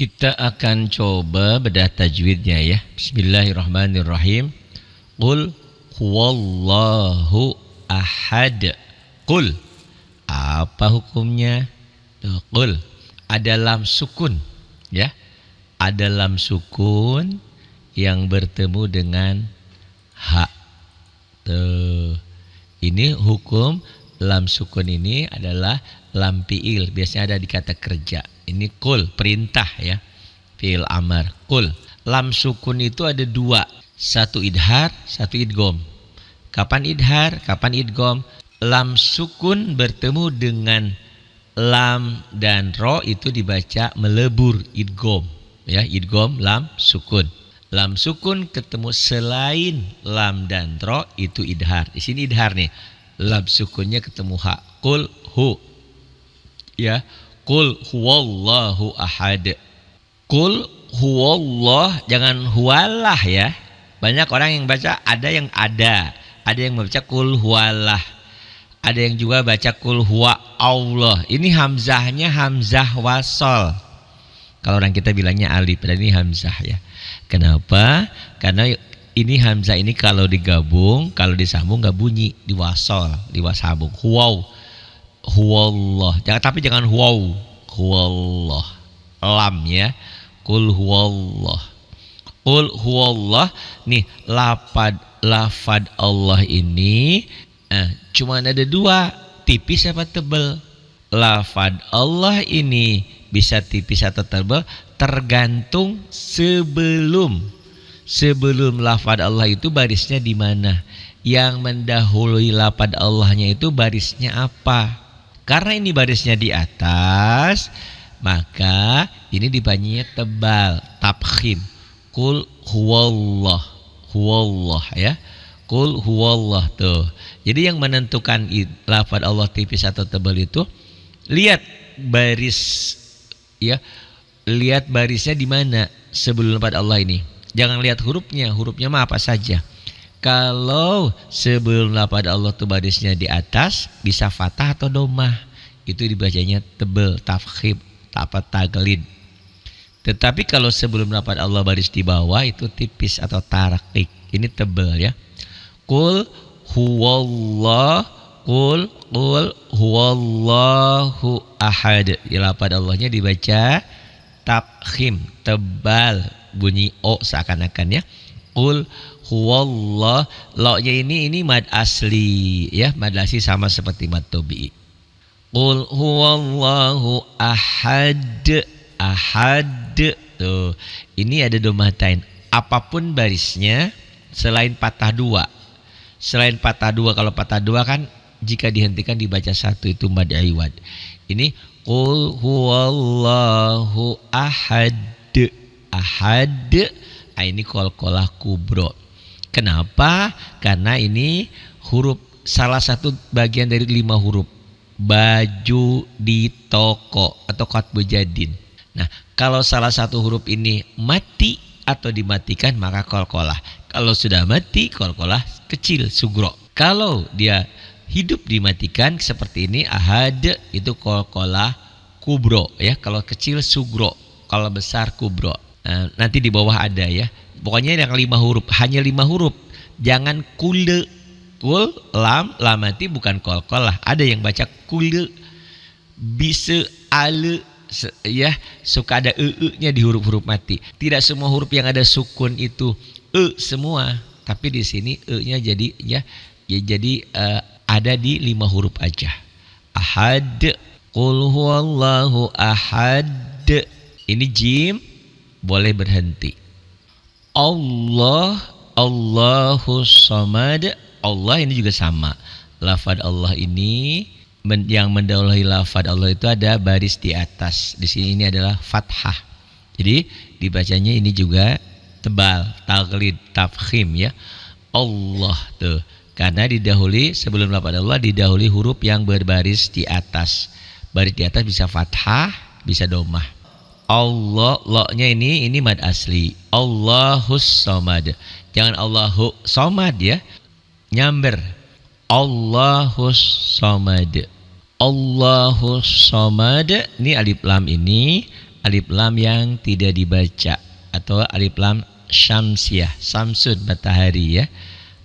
Kita akan coba bedah tajwidnya ya. Bismillahirrahmanirrahim. Qul huwallahu ahad. Qul. Apa hukumnya? Qul. Ada lam sukun ya. Ada lam sukun yang bertemu dengan ha. Tuh. Ini hukum lam sukun ini adalah lam fi'il. Biasanya ada di kata kerja. Ini qul, perintah ya. Fi'il amar, qul. Lam sukun itu ada dua. Satu idhar, satu idgham. Kapan idhar, kapan idgham? Lam sukun bertemu dengan lam dan ro itu dibaca melebur, idgham. Ya, idgham lam sukun. Lam sukun ketemu selain lam dan ro itu idhar. Di sini idhar nih. Lam sukunnya ketemu ha. Qul hu. Ya. Qul huwallahu ahad. Qul huwallah, jangan huwalah ya. Banyak orang yang baca ada yang membaca qul huwalah. Ada yang juga baca qul huwa Allah. Ini hamzahnya hamzah wasol. Kalau orang kita bilangnya alif, dan ini hamzah ya. Kenapa? Karena ini hamzah ini kalau digabung, kalau disambung nggak bunyi, diwasabung. Huwallah. Jangan huwaw. Huwallah. Lam ya. Qul huwallah. Qul huwallah. Nih lafad Allah ini cuma ada dua, tipis apa tebal. Lafad Allah ini bisa tipis atau tebal tergantung sebelum lafad Allah itu barisnya di mana. Yang mendahului lafad Allahnya itu barisnya apa? Karena ini barisnya di atas, maka ini dibacanya tebal, tafkhim. Qul huwallah, huwallah ya. Qul huwallah tuh. Jadi yang menentukan lafaz Allah tipis atau tebal itu lihat baris ya. Lihat barisnya di mana sebelum lafaz Allah ini. Jangan lihat hurufnya mah apa saja. Kalau sebelum lafaz Allah tuh barisnya di atas, bisa fathah atau domah. Itu dibacanya tebal, tafkhim, taglid. Tetapi kalau sebelum lafaz Allah baris di bawah itu tipis atau tarakik. Ini tebal ya. Qul huwallah, qul huwallahu ahad. Di lafaz Allahnya dibaca tafkhim, tebal, bunyi o seakan-akan ya. Qul huwallah, lo-nya ini mad asli ya, mad asli sama seperti mad tabi'i. Qul huwallahu ahad, ahad tuh. Ini ada domatain. Apapun barisnya selain patah dua. Selain patah dua, kalau patah dua kan jika dihentikan dibaca satu itu mad iwad. Ini qul huwallahu ahad, ahad. Ini qalqalah kubro. Kenapa? Karena ini huruf salah satu bagian dari 5 huruf. Baju di toko atau katbu jadin. Nah, kalau salah satu huruf ini mati atau dimatikan maka qalqalah. Kalau sudah mati qalqalah kecil sugro. Kalau dia hidup dimatikan seperti ini ahad itu qalqalah kubro ya. Kalau kecil sugro, kalau besar kubro. Nah, nanti di bawah ada ya. Pokoknya yang 5 huruf, hanya 5 huruf. Jangan kule. Kul, lam mati bukan qalqalah. Ada yang baca kule. Bisa ale ya, suka ada nya di huruf-huruf mati. Tidak semua huruf yang ada sukun itu semua. Tapi di sini nya jadi ya jadi ada di 5 huruf aja. Ahad, qul huwallahu ahad. Ini jim boleh berhenti. Allah, Allahus samad. Allah ini juga sama. Lafaz Allah ini yang mendahului lafaz Allah itu ada baris di atas. Di sini ini adalah fathah. Jadi dibacanya ini juga tebal, taglid, tafkhim ya. Allah tuh. Karena didahului sebelum lafaz Allah didahului huruf yang berbaris di atas. Baris di atas bisa fathah, bisa domah. Allah, lo-nya ini mad asli. Allahus samad. Jangan Allahu samad ya. Nyamber. Allahus samad. Allahus samad. Ini alif lam ini alif lam yang tidak dibaca atau alif lam syamsiah, samsun matahari ya.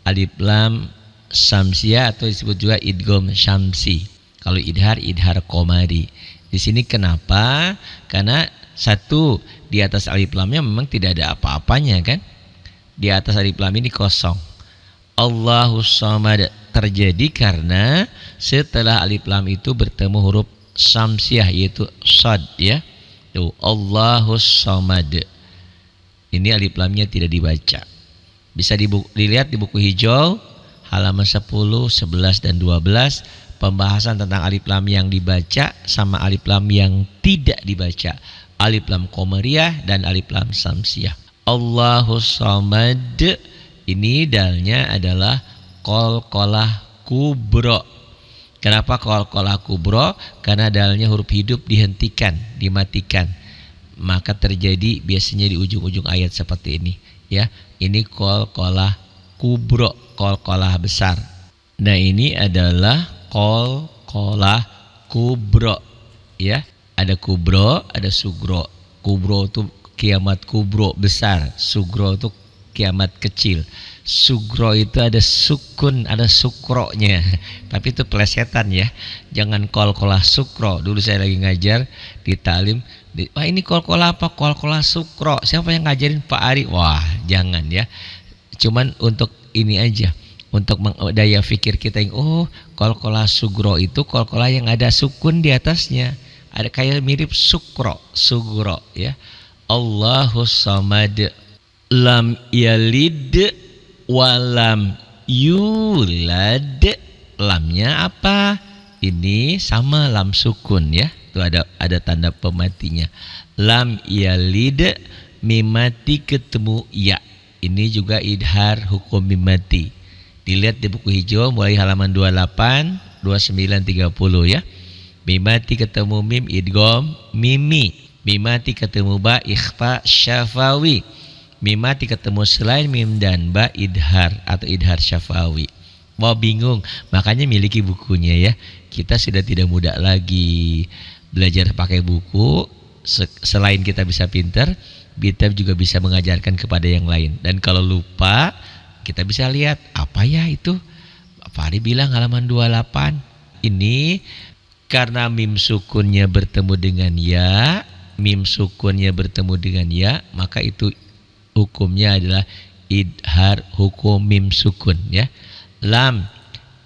Alif lam syamsiah atau disebut juga idgham syamsi. Kalau idhar komari. Di sini kenapa? Karena satu, di atas alif lamnya memang tidak ada apa-apanya kan? Di atas alif lam ini kosong. Allahus samad terjadi karena setelah alif lam itu bertemu huruf syamsiah yaitu shad ya. Tuh, Allahus samad. Ini alif lamnya tidak dibaca. Bisa dilihat di buku hijau halaman 10, 11 dan 12 pembahasan tentang alif lam yang dibaca sama alif lam yang tidak dibaca. Alif lam qamariyah dan alif lam syamsiah. Allahus samad ini dalnya adalah qalqalah kubro. Kenapa qalqalah kubro? Karena dalnya huruf hidup dihentikan, dimatikan. Maka terjadi biasanya di ujung-ujung ayat seperti ini ya. Ini qalqalah kubro, qalqalah besar. Nah, ini adalah qalqalah kubro ya. Ada kubro, ada sugro. Kubro itu kiamat kubro besar, sugro itu kiamat kecil. Sugro itu ada sukun, ada sukronya. Tapi itu pelesetan ya. Jangan qalqalah sukro. Dulu saya lagi ngajar di taklim, wah ini qalqalah apa? Qalqalah sukro. Siapa yang ngajarin? Pak Ari. Wah, jangan ya. Cuman untuk ini aja, untuk daya fikir kita yang qalqalah sugro itu qalqalah yang ada sukun di atasnya. Ada kayak mirip sukro, sugro ya. Allahus samad. Lam yalid walam yulad. Lamnya apa? Ini sama lam sukun ya. Itu ada tanda pematinya. Lam yalid mimati ketemu ya. Ini juga idhar hukum mimati. Dilihat di buku hijau mulai halaman 28, 29, 30 ya. Mimati ketemu mim idgham mimi. Mimati ketemu ba ikhfa syafawi. Mimati ketemu selain mim dan ba idhar atau idhar syafawi. Mau bingung, makanya miliki bukunya ya. Kita sudah tidak muda lagi belajar pakai buku. Selain kita bisa pintar, kita juga bisa mengajarkan kepada yang lain. Dan kalau lupa, kita bisa lihat apa ya itu. Pak Ari bilang halaman 28. Ini karena mim sukunnya bertemu dengan ya, mim sukunnya bertemu dengan ya, maka itu hukumnya adalah idhar hukum mim sukun ya. Lam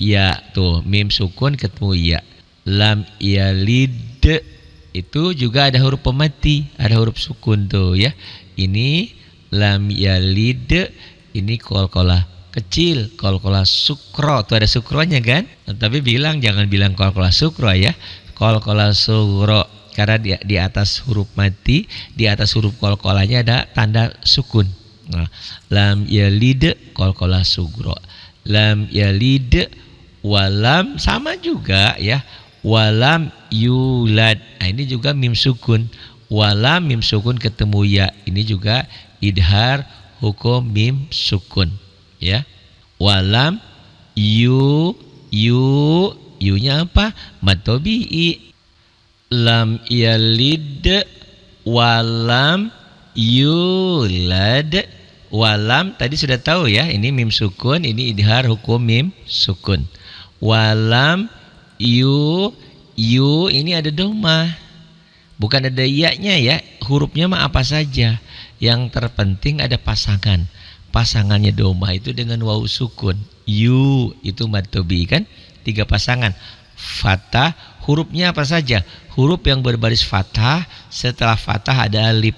ya tuh mim sukun ketemu ya. Lam yalid itu juga ada huruf pemati, ada huruf sukun tuh ya. Ini lam yalid ini qalqalah kecil, qalqalah sukro. Tuh ada sukronya kan? Tapi bilang jangan bilang qalqalah sukro ya. Qalqalah sugro. Karena di atas huruf mati, di atas huruf qalqalahnya ada tanda sukun. Nah, lam yalid qalqalah sugro. Lam yalid walam sama juga ya. Walam yulad. Nah, ini juga mim sukun. Walam mim sukun ketemu ya. Ini juga idhar hukum mim sukun ya. Walam yu-nya apa? Mad tabi'i. Lam yalid walam yulad. Walam tadi sudah tahu ya, ini mim sukun, ini idhar hukum mim sukun. Walam yu ini ada dhammah. Bukan ada iya-nya ya, hurufnya mah apa saja. Yang terpenting ada pasangan. Pasangannya dhammah itu dengan waw sukun. Yu itu mad tabi'i kan? 3 pasangan. Fathah, hurufnya apa saja? Huruf yang berbaris fathah, setelah fathah ada alif,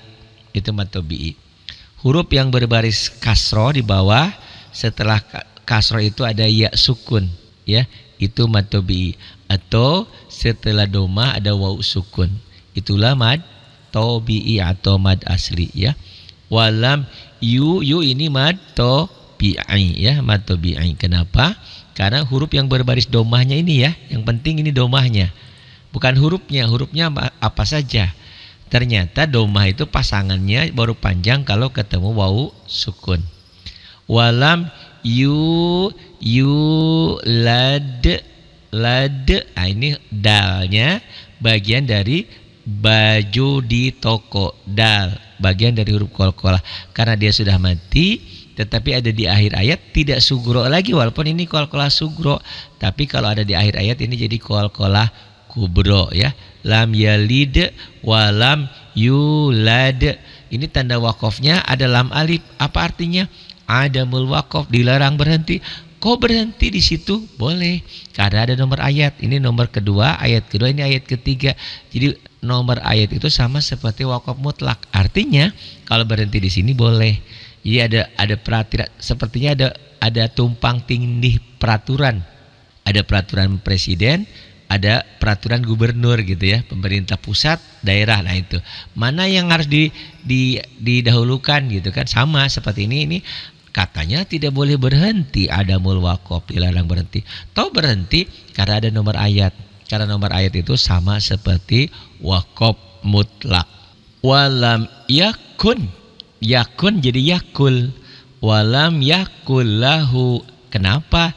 itu mad tabi'i. Huruf yang berbaris kasroh di bawah, setelah kasroh itu ada ya sukun, ya, itu mad tabi'i. Atau setelah dhammah ada waw sukun, itulah mad tabi'i atau mad asli ya. Walam yu ini mad tabi'i ya, mad tabi'i. Kenapa? Karena huruf yang berbaris dhammahnya ini ya, yang penting ini dhammahnya. Bukan hurufnya apa saja. Ternyata dhammah itu pasangannya baru panjang kalau ketemu waw sukun. Walam lad. Nah, ini dalnya bagian dari baju di toko. Dal bagian dari huruf qalqalah karena dia sudah mati, tetapi ada di akhir ayat tidak sugro lagi, walaupun ini qalqalah sugro, tapi kalau ada di akhir ayat ini jadi qalqalah kubro ya. Lam yalid walam yulad. Ini tanda wakofnya ada lam alif. Apa artinya? Adamul wakof, dilarang berhenti. Kok berhenti di situ? Boleh, karena ada nomor ayat. Ini nomor kedua, ayat kedua, ini ayat ketiga. Jadi nomor ayat itu sama seperti wakaf mutlak. Artinya kalau berhenti di sini boleh. Jadi ada peraturan, sepertinya ada tumpang tindih peraturan. Ada peraturan presiden, ada peraturan gubernur gitu ya, pemerintah pusat, daerah. Nah itu mana yang harus didahulukan gitu kan? Sama seperti ini katanya tidak boleh berhenti, adamul waqaf, dilarang berhenti. Tahu berhenti karena ada nomor ayat. Karena nomor ayat itu sama seperti waqaf mutlak. Walam yakun, yakun jadi yakul. Walam yakul lahu. Kenapa?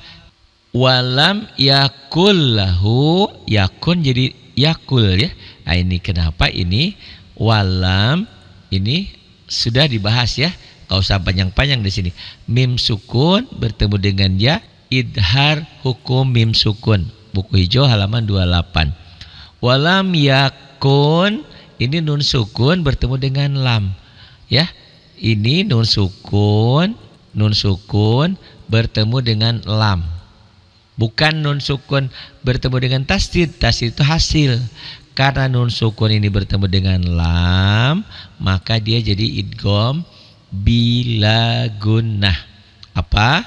Walam yakul lahu, yakun jadi yakul ya. Nah ini kenapa ini walam ini sudah dibahas ya. Kau usah panjang-panjang di sini. Mim sukun bertemu dengan ya, idhar hukum mim sukun. Buku hijau halaman 28. Walam yakun, ini nun sukun bertemu dengan lam. Ya. Ini nun sukun bertemu dengan lam. Bukan nun sukun bertemu dengan tasdid. Tasdid itu hasil. Karena nun sukun ini bertemu dengan lam, maka dia jadi idgham bila gunnah. Apa?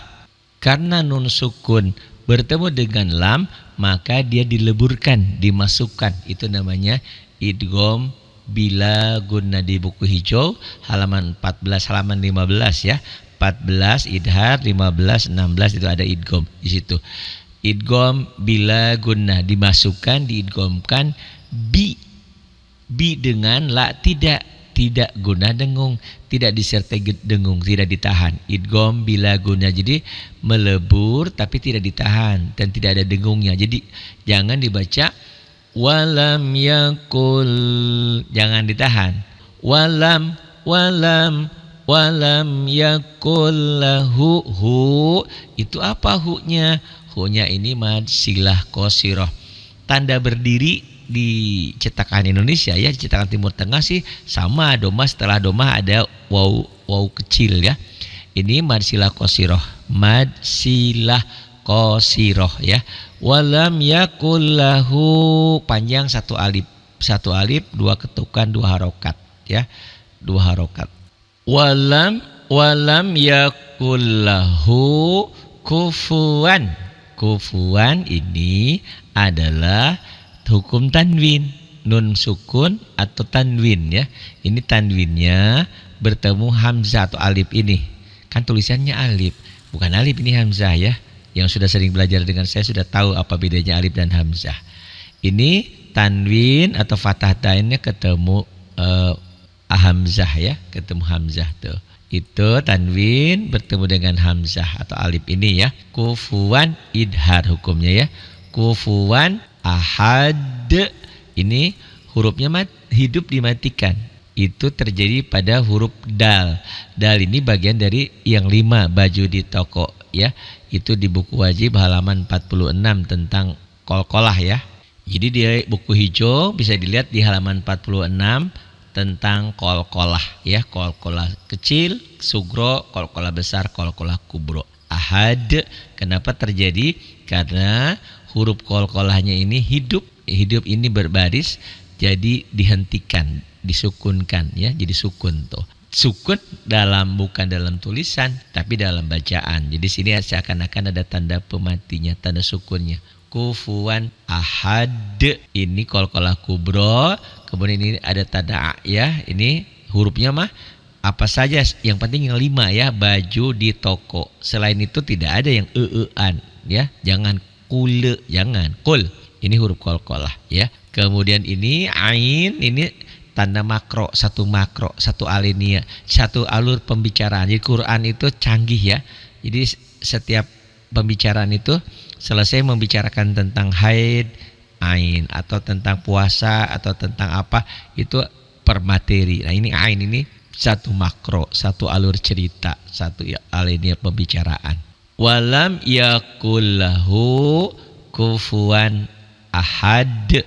Karena nun sukun bertemu dengan lam, maka dia dileburkan, dimasukkan. Itu namanya idgham bila gunnah. Di buku hijau halaman 14, halaman 15 ya. 14 idhar, 15, 16 itu ada idgham di situ. Idgham bila gunnah, dimasukkan, diidghamkan bi dengan la, tidak gunnah dengung, tidak disertai dengung, tidak ditahan. Idgham bila gunnah, jadi melebur tapi tidak ditahan dan tidak ada dengungnya. Jadi jangan dibaca walam yakul, jangan ditahan. Walam yakul lahu, hu itu apa hu-nya? Hu-nya ini mad silah qasirah. Tanda berdiri di cetakan Indonesia ya, di cetakan Timur Tengah sih sama, doma setelah doma ada waw kecil ya. Ini mad silah qasirah, mad silah qasirah ya. Walam yakul lahu, panjang satu alif, dua ketukan, dua harokat ya, dua harokat. Walam yakul lahu kufuwan. Kufuwan ini adalah hukum tanwin, nun sukun atau tanwin ya. Ini tanwinnya bertemu hamzah atau alif ini. Kan tulisannya alif, bukan alif, ini hamzah ya. Yang sudah sering belajar dengan saya sudah tahu apa bedanya alif dan hamzah. Ini tanwin atau fathah tainnya ketemu hamzah ya, ketemu hamzah tuh. Itu tanwin bertemu dengan hamzah atau alif ini ya. Kufuwan idhar hukumnya ya. Kufuwan ahad, ini hurufnya hidup dimatikan. Itu terjadi pada huruf dal. Dal ini bagian dari yang 5, baju di toko ya. Itu di buku wajib halaman 46 tentang qalqalah ya. Jadi di buku hijau bisa dilihat di halaman 46 tentang qalqalah ya, qalqalah kecil, sugro, qalqalah besar, qalqalah kubro. Ahad, kenapa terjadi? Karena huruf qalqalahnya ini hidup ini berbaris, jadi dihentikan, disukunkan ya, jadi sukun tuh. Sukun bukan dalam tulisan tapi dalam bacaan. Jadi sini seakan-akan ada tanda pematinya, tanda sukunnya. Kufuwan ahad, ini qalqalah kubro. Kemudian ini ada tanda ya, ini hurufnya mah apa saja, yang penting yang 5 ya, baju di toko. Selain itu tidak ada yang an ya, jangan kule, jangan kul. Ini huruf qalqalah ya. Kemudian ini ain, ini tanda makro, satu alinea, satu alur pembicaraan. Jadi Quran itu canggih ya. Jadi setiap pembicaraan itu selesai membicarakan tentang haid, ain, atau tentang puasa atau tentang apa itu per materi. Nah ini ain ini satu makro, satu alur cerita, satu alinea pembicaraan. Walam yakullahu kufuwan ahad.